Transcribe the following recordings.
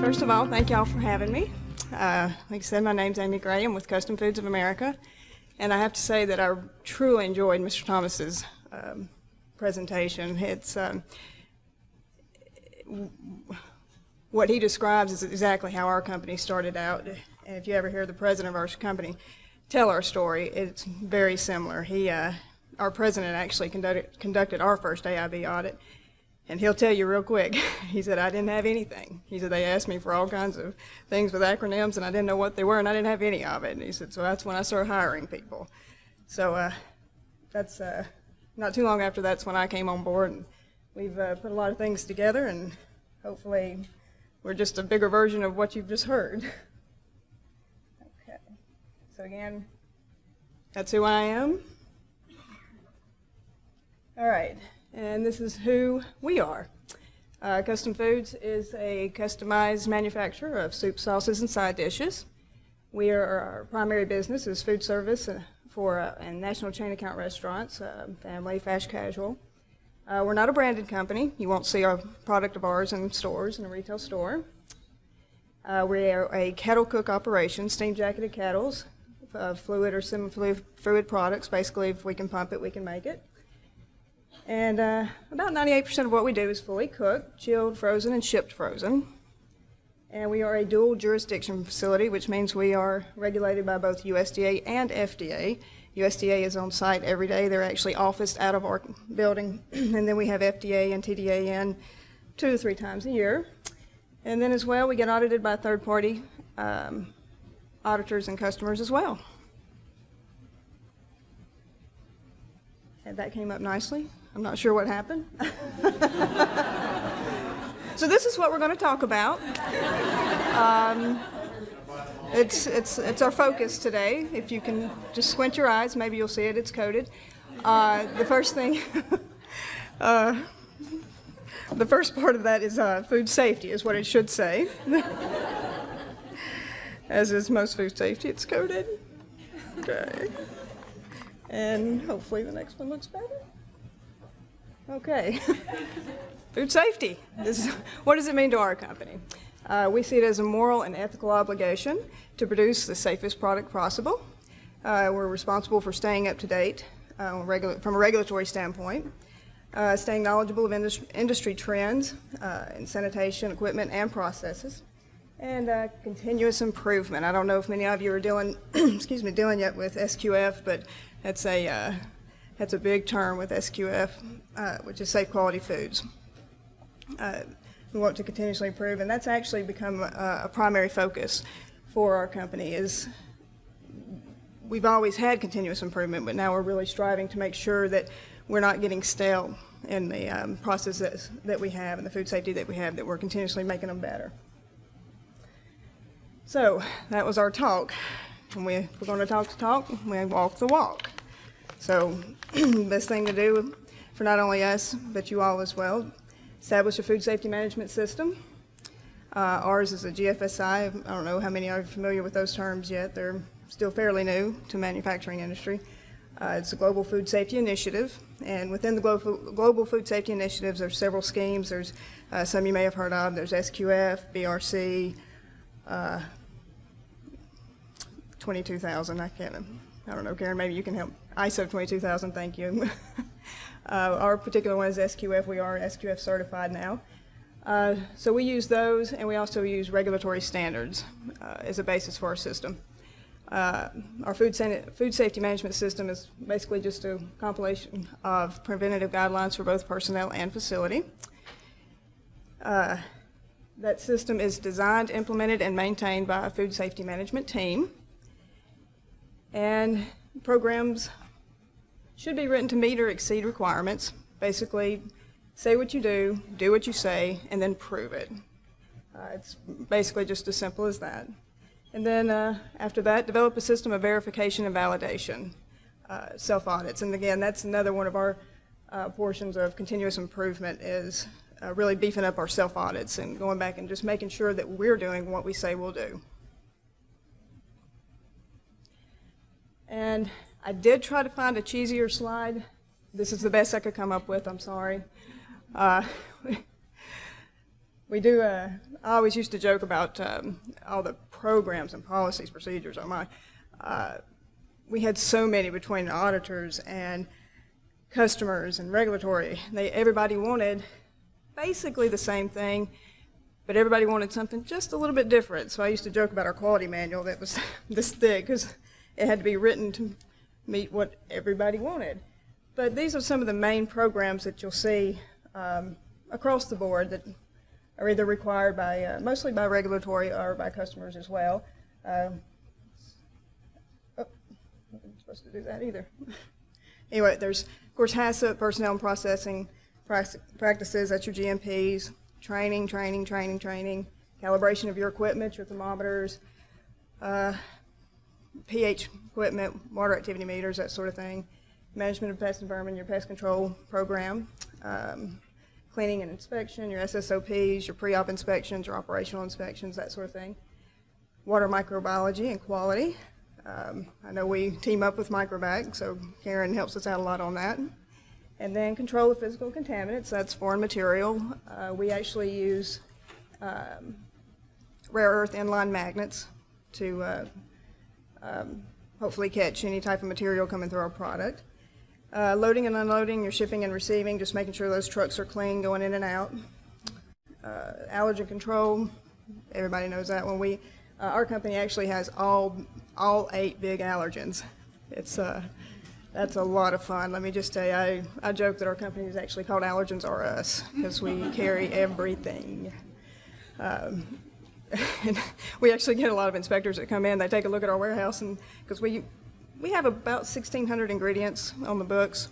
First of all, thank y'all for having me. Like I said, my name's Amy Gray. I'm with Custom Foods of America, and I have to say that I truly enjoyed Mr. Thomas's presentation. It's what he describes is exactly how our company started out. And if you ever hear the president of our company tell our story, it's very similar. Our president actually conducted our first AIB audit. And he'll tell you real quick, he said, I didn't have anything. He said, they asked me for all kinds of things with acronyms, and I didn't know what they were, and I didn't have any of it. And he said, so that's when I started hiring people. So that's not too long after that's when I came on board, and we've put a lot of things together, and hopefully we're just a bigger version of what you've just heard. Okay. So again, that's who I am. All right. And this is who we are. Custom Foods is a customized manufacturer of soup, sauces, and side dishes. Our primary business is food service for and national chain account restaurants, family, fast casual. We're not a branded company. You won't see a product of ours in stores, in a retail store. We are a kettle cook operation, steam jacketed kettles, fluid or semi-fluid products. Basically, if we can pump it, we can make it. And about 98% of what we do is fully cooked, chilled, frozen, and shipped frozen. And we are a dual jurisdiction facility, which means we are regulated by both USDA and FDA. USDA is on site every day. They're actually officed out of our building. And then we have FDA and TDA in 2 to 3 times a year. And then as well, we get audited by third-party auditors and customers as well. And that came up nicely. I'm not sure what happened. So this is what we're going to talk about. It's our focus today. If you can just squint your eyes, maybe you'll see it. It's coded. The first thing, the first part of that is food safety, is what it should say. As is most food safety, it's coded. Okay. And hopefully the next one looks better. Okay. Food safety. What does it mean to our company? We see it as a moral and ethical obligation to produce the safest product possible. We're responsible for staying up to date from a regulatory standpoint, staying knowledgeable of industry trends in sanitation, equipment, and processes, and continuous improvement. I don't know if many of you are dealing yet with SQF, but that's a big term with SQF, which is Safe Quality Foods. We want to continuously improve, and that's actually become a primary focus for our company. We've always had continuous improvement, but now we're really striving to make sure that we're not getting stale in the processes that we have and the food safety that we have, that we're continuously making them better. So that was our talk. When we're going to talk the talk, we walk the walk. So the best thing to do for not only us, but you all as well, establish a food safety management system. Ours is a GFSI. I don't know how many are familiar with those terms yet. They're still fairly new to manufacturing industry. It's a global food safety initiative, and within the global food safety initiatives, there's several schemes. There's some you may have heard of. There's SQF, BRC, 22,000. I don't know, Karen, maybe you can help. ISO 22,000, thank you. Our particular one is SQF. We are SQF certified now. So we use those, and we also use regulatory standards as a basis for our system. Our food safety management system is basically just a compilation of preventative guidelines for both personnel and facility. That system is designed, implemented, and maintained by a food safety management team. And programs should be written to meet or exceed requirements. Basically, say what you do what you say, and then prove it. It's basically just as simple as that. And then after that, develop a system of verification and validation, self-audits. And again, that's another one of our portions of continuous improvement, is really beefing up our self-audits and going back and just making sure that we're doing what we say we'll do. And I did try to find a cheesier slide. This is the best I could come up with, I'm sorry. We do, I always used to joke about all the programs and policies, procedures on mine. We had so many between auditors and customers and regulatory. Everybody wanted basically the same thing, but everybody wanted something just a little bit different. So I used to joke about our quality manual that was this thick because it had to be written to meet what everybody wanted. But these are some of the main programs that you'll see across the board that are either required by, mostly by regulatory or by customers as well. Oh, I wasn't supposed to do that either. Anyway, there's, of course, HACCP, personnel and processing practices, that's your GMPs, training, calibration of your equipment, your thermometers, pH equipment, water activity meters, that sort of thing, management of pest and vermin, your pest control program, cleaning and inspection, your SSOPs, your pre-op inspections, your operational inspections, that sort of thing, water microbiology and quality. I know we team up with Microvac, so Karen helps us out a lot on that. And then control of physical contaminants, that's foreign material. We actually use rare earth inline magnets to hopefully catch any type of material coming through our product. Loading and unloading, your shipping and receiving, just making sure those trucks are clean going in and out. Allergen control, everybody knows that one. Our company actually has all 8 big allergens. That's a lot of fun. Let me just tell you, I joke that our company is actually called Allergens R Us because we carry everything. And we actually get a lot of inspectors that come in. They take a look at our warehouse, and because we have about 1,600 ingredients on the books,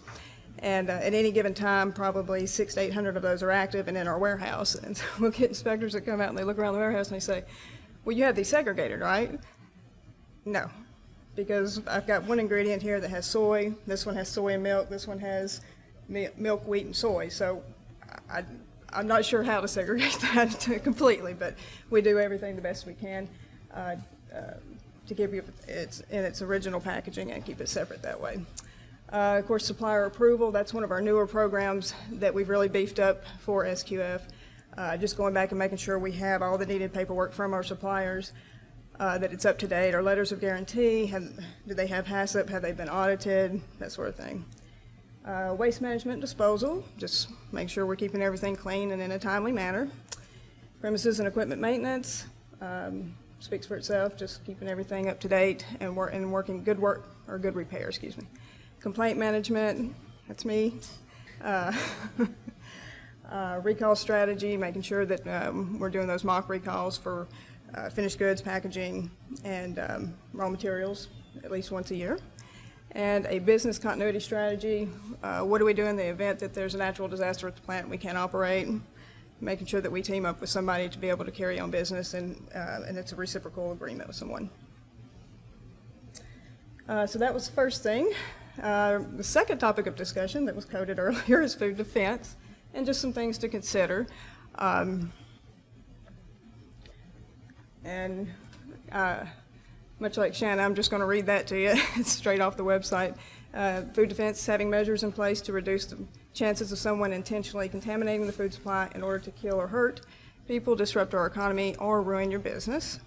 and at any given time, probably 600 to 800 of those are active and in our warehouse. And so we'll get inspectors that come out and they look around the warehouse and they say, "Well, you have these segregated, right?" No. Because I've got one ingredient here that has soy, this one has soy and milk, this one has milk, wheat, and soy. So I'm not sure how to segregate that completely, but we do everything the best we can to keep it in its original packaging and keep it separate that way. Of course, supplier approval, that's one of our newer programs that we've really beefed up for SQF. Just going back and making sure we have all the needed paperwork from our suppliers, that it's up to date, our letters of guarantee, do they have HACCP, have they been audited, that sort of thing. Waste management and disposal, just make sure we're keeping everything clean and in a timely manner. Premises and equipment maintenance, speaks for itself, just keeping everything up to date and working good repair, excuse me. Complaint management, that's me. Recall strategy, making sure that we're doing those mock recalls for finished goods, packaging, and raw materials at least once a year. And a business continuity strategy. What do we do in the event that there's a natural disaster at the plant and we can't operate? Making sure that we team up with somebody to be able to carry on business and it's a reciprocal agreement with someone. So that was the first thing. The second topic of discussion that was coded earlier is food defense and just some things to consider. Much like Shannon, I'm just going to read that to you. It's straight off the website. Food defense, having measures in place to reduce the chances of someone intentionally contaminating the food supply in order to kill or hurt people, disrupt our economy, or ruin your business.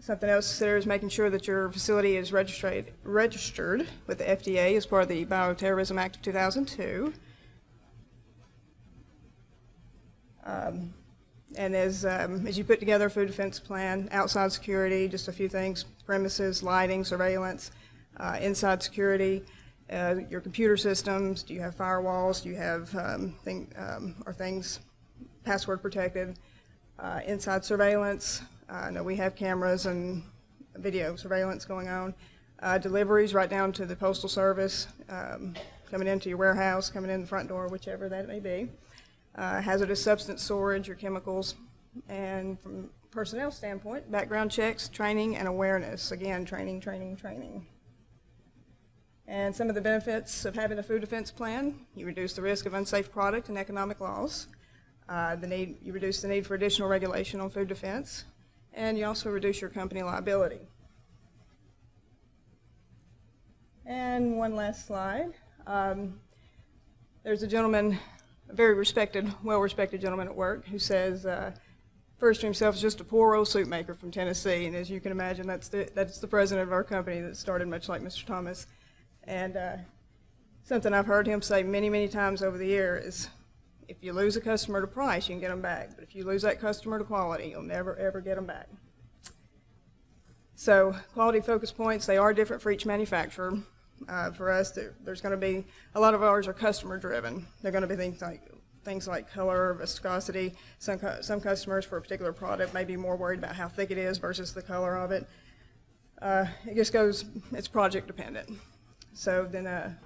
Something else to consider is making sure that your facility is registered with the FDA as part of the Bioterrorism Act of 2002. And as you put together a food defense plan, outside security, just a few things, premises, lighting, surveillance, inside security, your computer systems, do you have firewalls, do you have are things password protected, inside surveillance, I know we have cameras and video surveillance going on, deliveries right down to the postal service, coming into your warehouse, coming in the front door, whichever that may be. Hazardous substance storage, your chemicals, and from a personnel standpoint, background checks, training, and awareness. Again, training. And some of the benefits of having a food defense plan: you reduce the risk of unsafe product and economic loss. You reduce the need for additional regulation on food defense, and you also reduce your company liability. And one last slide. There's a gentleman, a very respected, well-respected gentleman at work, who says, refers to himself as just a poor old soup maker from Tennessee, and as you can imagine, that's the president of our company that started much like Mr. Thomas. And something I've heard him say many, many times over the year is, if you lose a customer to price, you can get them back, but if you lose that customer to quality, you'll never, ever get them back. So quality focus points, they are different for each manufacturer. For us, there's going to be, a lot of ours are customer driven. They're going to be things like color, viscosity. Some customers for a particular product may be more worried about how thick it is versus the color of it. It just goes, it's project dependent. So then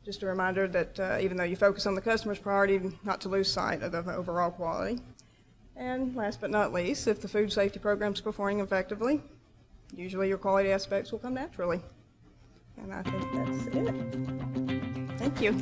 just a reminder that even though you focus on the customer's priority, not to lose sight of the overall quality. And last but not least, if the food safety program is performing effectively, usually your quality aspects will come naturally. And I think that's it. Thank you.